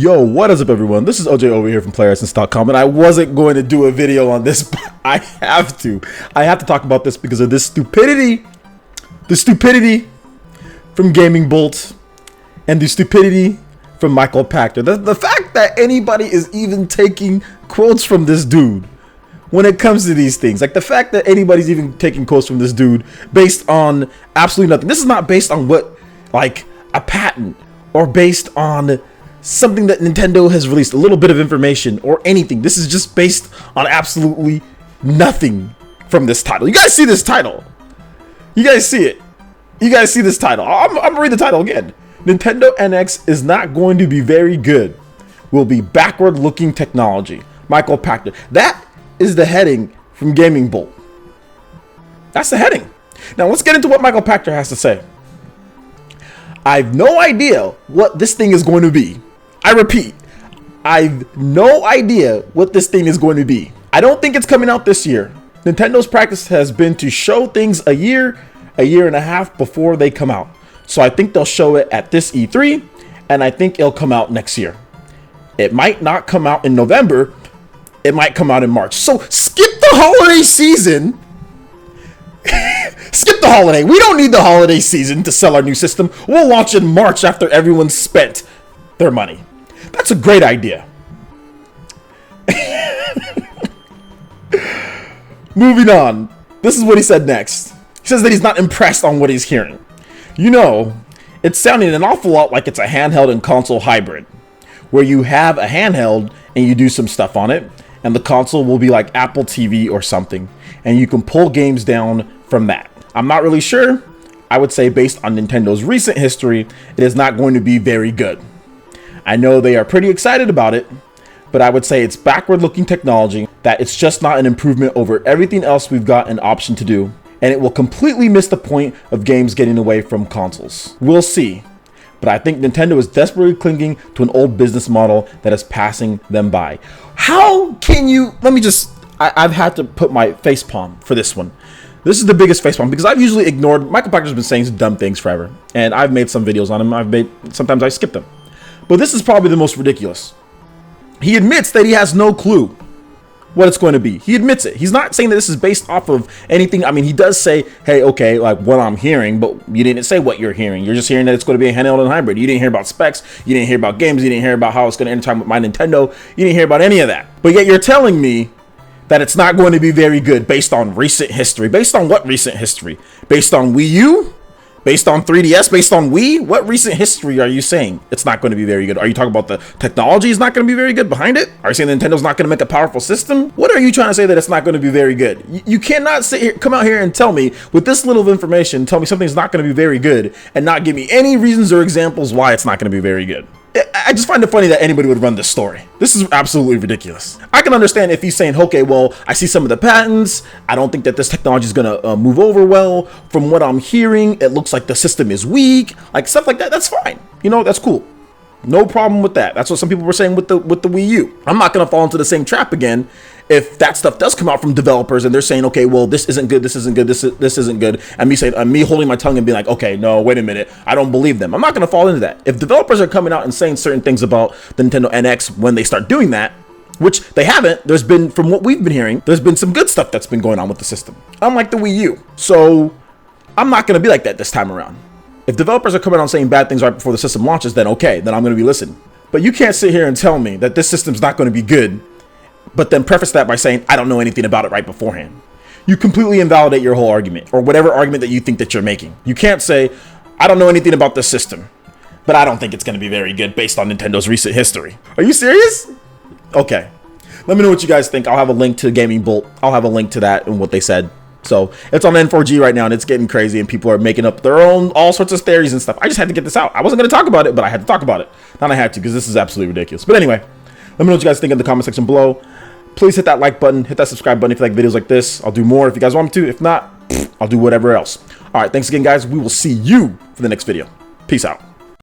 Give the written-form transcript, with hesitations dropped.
Yo, what is up everyone? This is OJ over here from PlayerEssence.com, and I wasn't going to do a video on this, but I have to. I have to talk about this because of this stupidity. The stupidity from Gaming Bolt and the stupidity from Michael Pachter. The fact that anybody is even taking quotes from this dude when it comes to these things. Like the fact that anybody's even taking quotes from this dude based on absolutely nothing. This is not based on what, like a patent, or based on something that Nintendo has released, a little bit of information or anything. This is just based on absolutely nothing from this title. You guys see this title? You guys see it? You guys see this title? I'm gonna read the title again. Nintendo NX is not going to be very good. Will be backward-looking technology. Michael Pachter. That is the heading from Gaming Bolt. That's the heading. Now let's get into what Michael Pachter has to say. I've no idea what this thing is going to be. I repeat, I've no idea what this thing is going to be. I don't think it's coming out this year. Nintendo's practice has been to show things a year and a half before they come out. So I think they'll show it at this E3, and I think it'll come out next year. It might not come out in November. It might come out in March. So skip the holiday season. Skip the holiday. We don't need the holiday season to sell our new system. We'll launch in March after everyone's spent their money. That's a great idea. Moving on. This is what he said next. He says that he's not impressed on what he's hearing. You know, it's sounding an awful lot like it's a handheld and console hybrid, where you have a handheld and you do some stuff on it, and the console will be like Apple TV or something, and you can pull games down from that. I'm not really sure. I would say based on Nintendo's recent history, it is not going to be very good. I know they are pretty excited about it, but I would say it's backward-looking technology, that it's just not an improvement over everything else we've got an option to do, and it will completely miss the point of games getting away from consoles. We'll see. But I think Nintendo is desperately clinging to an old business model that is passing them by. How can you, I've had to put my facepalm for this one. This is the biggest facepalm because I've usually ignored, Michael Pachter's been saying some dumb things forever, and I've made some videos on him. Sometimes I skip them. But this is probably the most ridiculous. He admits that he has no clue what it's going to be. He admits it. He's not saying that this is based off of anything. I mean, he does say, hey, okay, like what I'm hearing, but you didn't say what you're hearing. You're just hearing that it's going to be a handheld and hybrid. You didn't hear about specs. You didn't hear about games. You didn't hear about how it's going to intertwine with my Nintendo. You didn't hear about any of that. But yet you're telling me that it's not going to be very good based on recent history. Based on what recent history? Based on Wii U? Based on 3DS? Based on Wii? What recent history are you saying it's not going to be very good? Are you talking about the technology is not going to be very good behind it? Are you saying Nintendo's not going to make a powerful system? What are you trying to say that it's not going to be very good? You cannot sit here, come out here and tell me with this little information, tell me something's not going to be very good and not give me any reasons or examples why it's not going to be very good. I just find it funny that anybody would run this story. This is absolutely ridiculous. I can understand if he's saying, okay, well, I see some of the patents. I don't think that this technology is going to move over well. From what I'm hearing, it looks like the system is weak. Like stuff like that. That's fine. You know, that's cool. No problem with that. That's what some people were saying with the Wii U. I'm not going to fall into the same trap again if that stuff does come out from developers and they're saying, okay, well, this isn't good, this isn't good, this isn't good, and me holding my tongue and being like, okay, no, wait a minute, I don't believe them. I'm not going to fall into that. If developers are coming out and saying certain things about the Nintendo NX when they start doing that, which they haven't, there's been, from what we've been hearing, there's been some good stuff that's been going on with the system, unlike the Wii U. So I'm not going to be like that this time around. If developers are coming out saying bad things right before the system launches, then okay, then I'm going to be listening. But you can't sit here and tell me that this system's not going to be good, but then preface that by saying, I don't know anything about it right beforehand. You completely invalidate your whole argument, or whatever argument that you think that you're making. You can't say, I don't know anything about this system, but I don't think it's going to be very good based on Nintendo's recent history. Are you serious? Okay. Let me know what you guys think. I'll have a link to Gaming Bolt. I'll have a link to that and what they said. So it's on N4G right now, and it's getting crazy, and people are making up their own all sorts of theories and stuff. I just had to get this out. I wasn't going to talk about it, but I had to talk about it. Not I had to, because this is absolutely ridiculous. But anyway, let me know what you guys think in the comment section below. Please hit that like button, hit that subscribe button if you like videos like this. I'll do more if you guys want me to. If not, I'll do whatever else. All right, thanks again, guys. We will see you for the next video. Peace out.